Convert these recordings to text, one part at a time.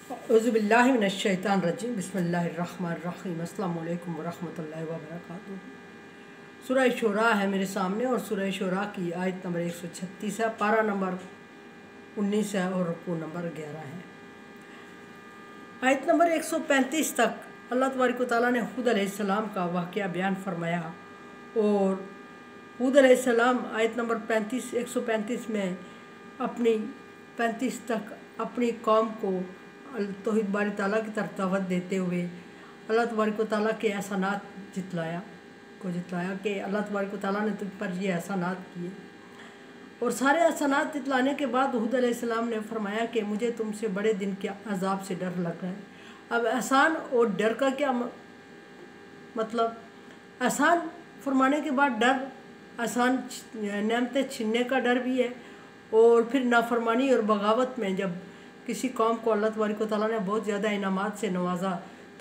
औज़ुबिल्लाहि मिनश्शैतानिर्रजीम बिस्मिल्लाहिर्रहमानिर्रहीम अस्सलामु अलैकुम वरहमतुल्लाहि वबरकातुहू। सूरह शूरा है मेरे सामने और सूरह शूरा की आयत नंबर 136 है, पारा नंबर 19 है और रुकू नंबर 11 है। आयत नंबर 135 तक अल्लाह तबारक व तआला ने हूद अलैहिस्सलाम का वाक़या बयान फरमाया और हूद अलैहिस्सलाम आयत नंबर 135 में अपनी 35 तक अपनी कौम को तौहीद बारी ताला की तरफ दावत देते हुए अल्लाह तबारक व तआला के एहसानात जितलाया कि अल्लाह तबारक व तआला ने तुझ पर ये एहसानात किए। और सारे एहसानात जितलाने के बाद हूद अलैहिस्सलाम ने फरमाया कि मुझे तुमसे बड़े दिन के अजाब से डर लग रहा है। अब एहसान और डर का क्या मतलब? एहसान फरमाने के बाद डर, एहसान नेमतें छीनने का डर भी है और फिर नाफरमानी और बगावत में जब किसी कौम को अल्लाह तबारक व तआला ने बहुत ज़्यादा इनामात से नवाजा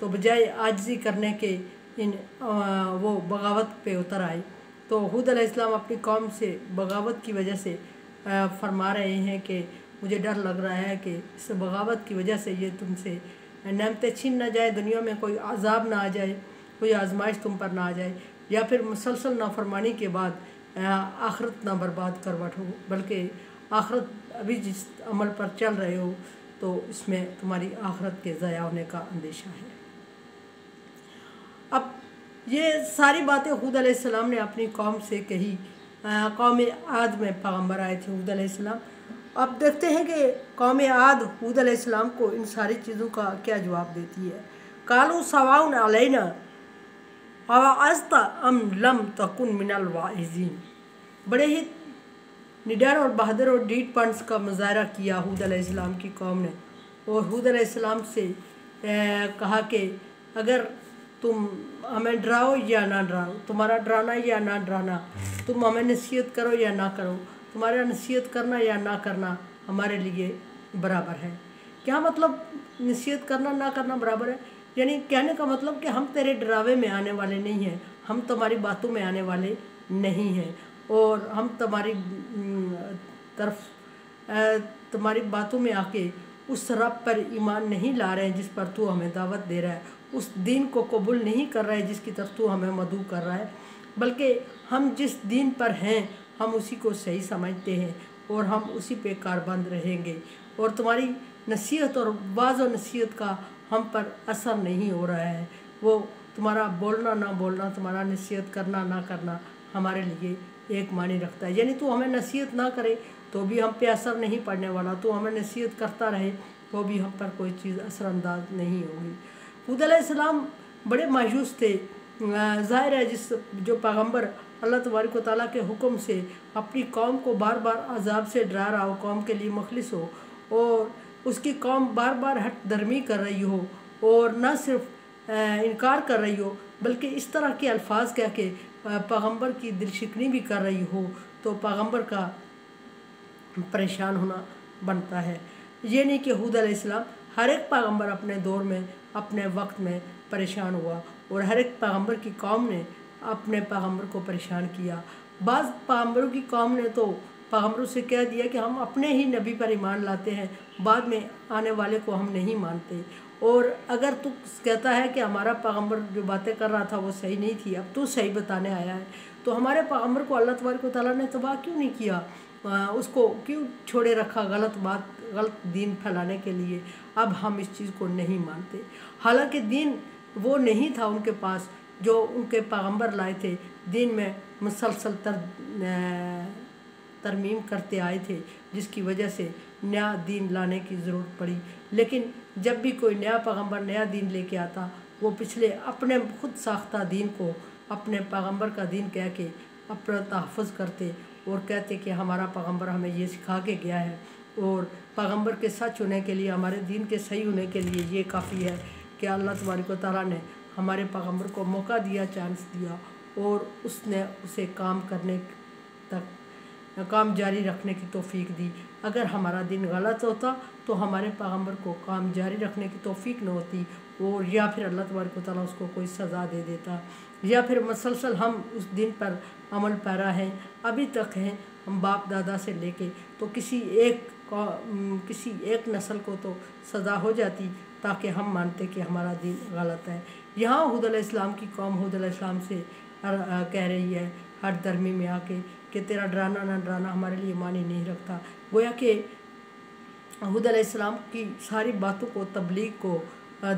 तो बजाय आजिज़ी करने के वो बगावत पे उतर आए। तो हूद अलैहिस्सलाम अपनी कौम से बगावत की वजह से फरमा रहे हैं कि मुझे डर लग रहा है कि इस बगावत की वजह से ये तुमसे नेमतें छीन ना जाए, दुनिया में कोई अजाब ना आ जाए, कोई आजमाइश तुम पर ना आ जाए, या फिर मुसलसल नाफरमानी के बाद आखिरत ना बर्बाद कर बैठो, बल्कि आखिरत अभी जिस अमल पर चल रहे हो तो इसमें तुम्हारी आखिरत के ज़ाया होने का अंदेशा है। अब ये सारी बातें हूद अलैहिस्सलाम ने अपनी कौम से कही। कौम आद में पैगम्बर आए थे हूद अलैहिस्सलाम। अब देखते हैं कि कौम आद हूद अलैहिस्सलाम को इन सारी चीज़ों का क्या जवाब देती है। कालू सवाउन अलैना अवअज़्ता अम लम तकुन मिनल वाइज़ीन। बड़े ही निडर और बहादुर और डीडपंस का मुजाहरा किया हूद अलैहिस्सलाम की कौम ने और हूद अलैहिस्सलाम से कहा कि अगर तुम हमें डराओ या ना डराओ, तुम्हारा डराना या ना डराना, तुम हमें नसीहत करो या ना करो, तुम्हारा नसीहत करना या ना करना हमारे लिए बराबर है। क्या मतलब नसीहत करना ना करना बराबर है? यानी कहने का मतलब कि हम तेरे डरावे में आने वाले नहीं हैं, हम तुम्हारी बातों में आने वाले नहीं हैं और हम तुम्हारी तरफ तुम्हारी बातों में आके उस रब पर ईमान नहीं ला रहे हैं जिस पर तू हमें दावत दे रहा है, उस दीन को कबूल नहीं कर रहा है जिसकी तरफ तू हमें मदऊ कर रहा है, बल्कि हम जिस दीन पर हैं हम उसी को सही समझते हैं और हम उसी पे कारबंद रहेंगे और तुम्हारी नसीहत और वाज़ और नसीहत का हम पर असर नहीं हो रहा है। वो तुम्हारा बोलना ना बोलना, तुम्हारा नसीहत करना ना करना हमारे लिए एक मानी रखता है। यानी तू हमें नसीहत ना करे तो भी हम पे असर नहीं पड़ने वाला, तू हमें नसीहत करता रहे तो भी हम पर कोई चीज़ असरअंदाज नहीं होगी। हूद अलैहिस्सलाम बड़े मायूस थे। ज़ाहिर है जो पैगम्बर अल्लाह तबारक व तआला के हुक्म से अपनी कौम को बार बार अजाब से डरा रहा हो, कौम के लिए मुखलिस हो और उसकी कौम बार बार हट दर्मी कर रही हो और न सिर्फ इनकार कर रही हो बल्कि इस तरह के अल्फाज कह के पैगम्बर की दिलशिकनी भी कर रही हो, तो पैगम्बर का परेशान होना बनता है। ये नहीं कि हूद अलैहिस्सलाम हर एक पैगम्बर अपने दौर में अपने वक्त में परेशान हुआ और हर एक पैगम्बर की कौम ने अपने पैगम्बर को परेशान किया। बाज़ पैगम्बरों की कौम ने तो पैगम्बरों से कह दिया कि हम अपने ही नबी पर ईमान लाते हैं, बाद में आने वाले को हम नहीं मानते। और अगर तू कहता है कि हमारा पैगम्बर जो बातें कर रहा था वो सही नहीं थी, अब तू सही बताने आया है, तो हमारे पैगम्बर को अल्लाह तबारक व तआला ने तबाह क्यों नहीं किया? उसको क्यों छोड़े रखा गलत बात, गलत दीन फैलाने के लिए? अब हम इस चीज़ को नहीं मानते। हालांकि दीन वो नहीं था उनके पास जो उनके पैगम्बर लाए थे, दीन में मुसलसल तरमीम करते आए थे जिसकी वजह से नया दीन लाने की ज़रूरत पड़ी। लेकिन जब भी कोई नया पैगम्बर नया दीन लेके आता वो पिछले अपने खुद साख्ता दीन को अपने पैगम्बर का दीन कह के अपना तहफ़्फ़ुज़ करते और कहते कि हमारा पैगम्बर हमें ये सिखा के गया है और पैगम्बर के सच होने के लिए, हमारे दीन के सही होने के लिए ये काफ़ी है कि अल्लाह तबारक व तआला ने हमारे पैगम्बर को मौका दिया, चांस दिया और उसने उसे काम करने तक काम जारी रखने की तौफीक दी। अगर हमारा दिन गलत होता तो हमारे पैगम्बर को काम जारी रखने की तौफीक न होती और या फिर अल्लाह तबारक व तआला उसको कोई सज़ा दे देता, या फिर मुसलसल हम उस दिन पर अमल पैरा हैं, अभी तक हैं, हम बाप दादा से लेके तो किसी एक کسی ایک نسل کو تو سزا ہو جاتی تاکہ ہم مانتے کہ ہمارا دین غلط ہے۔ یہاں ہود علیہ السلام کی قوم ہود علیہ السلام سے کہہ رہی ہے ہر درمی میں آ کے کہ تیرا ڈرانا نہ ڈرانا ہمارے لیے معنی نہیں رکھتا۔ گویا کہ ہود علیہ السلام کی ساری باتوں کو، تبلیغ کو،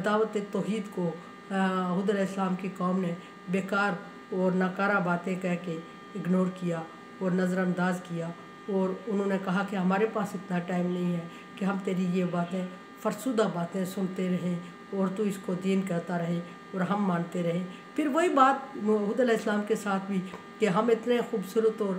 دعوت توحید کو ہود علیہ السلام کی قوم نے بیکار اور ناکارہ باتیں کہہ کے اگنور کیا اور نظر انداز کیا، اور انہوں نے کہا کہ ہمارے پاس اتنا ٹائم نہیں ہے کہ ہم تیری یہ باتیں، فرسودہ باتیں سنتے رہیں اور تو اس کو دین کہتا رہے اور ہم مانتے رہیں۔ پھر وہی بات ہود علیہ السلام کے ساتھ بھی کہ ہم اتنے خوبصورت اور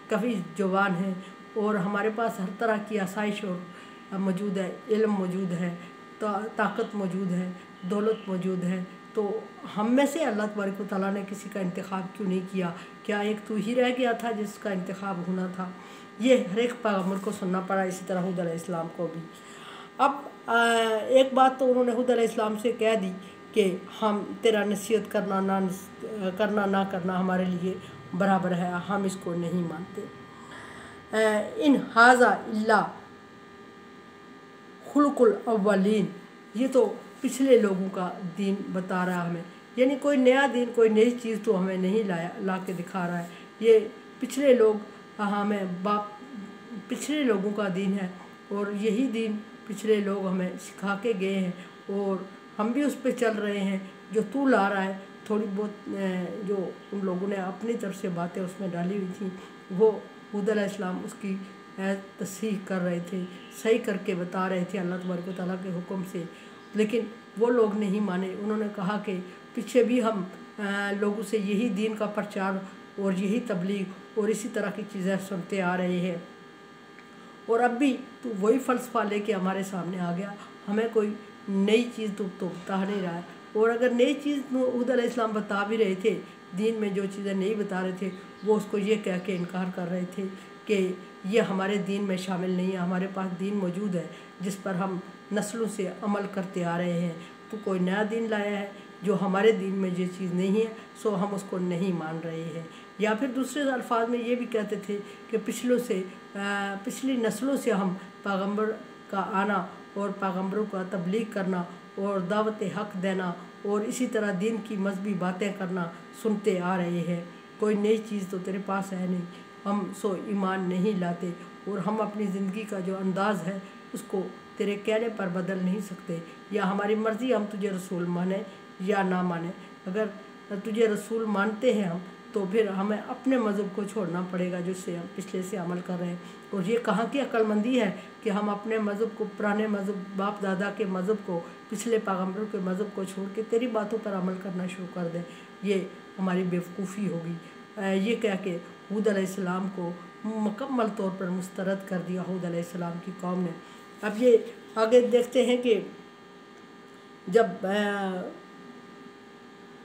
کافی جوان ہیں اور ہمارے پاس ہر طرح کی آسائش اور موجود ہے، علم موجود ہے، طاقت موجود ہے، دولت موجود ہے، تو ہم میں سے اللہ تبارک و تعالیٰ نے کسی کا انتخاب کیوں نہیں کیا؟ کیا ایک تو ہی رہ گیا تھا جس کا انتخاب ہونا تھا؟ یہ ہر ایک پیغمبر کو سننا پڑا، اسی طرح ہود علیہ السلام کو بھی۔ اب ایک بات تو انہوں نے ہود علیہ السلام سے کہہ دی کہ ہم تیرا نصیحت کرنا نہ کرنا ہمارے لیے برابر ہے، ہم اس کو نہیں مانتے۔ ان ھذا الا خلق الاولین، یہ تو پچھلے لوگوں کا دین بتا رہا ہے ہمیں، یعنی کوئی نیا دین، کوئی نئی چیز تو ہمیں نہیں لا کے دکھا رہا ہے، یہ پچھلے لوگ ہمیں پچھلے لوگوں کا دین ہے اور یہی دین پچھلے لوگ ہمیں سکھا کے گئے ہیں اور ہم بھی اس پہ چل رہے ہیں۔ جو تو لا رہا ہے، تھوڑی بہت جو ان لوگوں نے اپنی طرف سے باتیں اس میں ڈالی ہوئی تھیں، وہ ہود علیہ السلام اس کی تصحیح کر رہے تھے، صحیح کر کے بتا رہے تھے اللہ تبارک و تعالیٰ کے حکم سے، لیکن وہ لوگ نہیں مانے۔ انہوں نے کہا کہ پیچھے بھی ہم لوگوں سے یہی دین کا پرچار اور یہی تبلیغ اور اسی طرح کی چیزیں سنتے آ رہے ہیں، اور اب بھی تو وہی فلسفہ لے کے ہمارے سامنے آ گیا، ہمیں کوئی نئی چیز تو بتا نہیں رہا ہے۔ اور اگر نئی چیز ہود علیہ السلام بتا بھی رہے تھے، دین میں جو چیزیں نہیں بتا رہے تھے، وہ اس کو یہ کہہ کے انکار کر رہے تھے کہ یہ ہمارے دین میں شامل نہیں ہے، ہمارے پاس دین موجود ہے جس پر ہم نسلوں سے عمل کرتے آ رہے ہیں، تو کوئی نیا دین لایا ہے جو ہمارے دین میں یہ چیز نہیں ہے، سو ہم اس کو نہیں مان رہے ہیں۔ یا پھر دوسرے الفاظ میں یہ بھی کہتے تھے کہ پچھلی نسلوں سے ہم پیغمبر کا آنا اور پیغمبروں کا تبلیغ کرنا اور دعوت حق دینا اور اسی طرح دین کی مذہبی باتیں کرنا سنتے آ رہے ہیں، کوئی نئی چیز تو تیرے پاس ہے نہیں، ہم سو ایمان نہیں لاتے، اور ہم اپنی زندگی کا جو انداز ہے اس کو تیرے کہنے پر بدل نہیں سکتے، یا ہماری مرضی ہم تجھے رسول مانیں یا نہ مانیں۔ اگر تجھے رسول مانتے ہیں ہم، تو پھر ہمیں اپنے مذہب کو چھوڑنا پڑے گا جس سے ہم پچھلے سے عمل کر رہے ہیں، اور یہ کہاں کی عقل مندی ہے کہ ہم اپنے مذہب کو، پرانے مذہب، باپ دادا کے مذہب کو، پچھلے پیغمبروں کے مذہب کو چھوڑ کے تیری باتوں پر عمل کرنا شروع کر دیں۔ یہ ہماری بیوقوفی ہوگی۔ یہ کہہ کے ہود علیہ السلام کو مکمل طور پر مسترد کر دیا ہود علیہ السلام کی قوم نے۔ اب یہ آگے دیکھتے ہیں کہ جب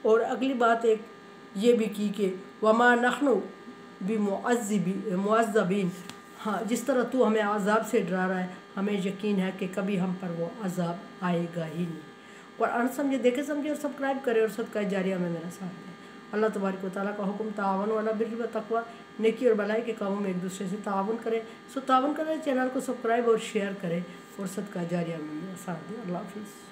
اور اگلی بات ایک یہ بھی کی کہ وما نحن بمعذبین، ہاں جس طرح تو ہمیں عذاب سے ڈرا رہا ہے، ہمیں یقین ہے کہ کبھی ہم پر وہ عذاب آئے گا ہی نہیں۔ قرآن سمجھے، دیکھے سمجھے اور سبسکرائب کرے اور صدقہ جاریہ میں میرا ساتھ دیں۔ اللہ تبارک و تعالیٰ کا حکم تعاون علی البر والتقوی، نیکی اور بھلائی کے کاموں میں ایک دوسرے سے تعاون کریں، سو تعاون کریں، چینل کو سبسکرائب اور شیئر کریں اور صدقہ جاریہ میں میرا ساتھ دیں۔ اللہ حافظ۔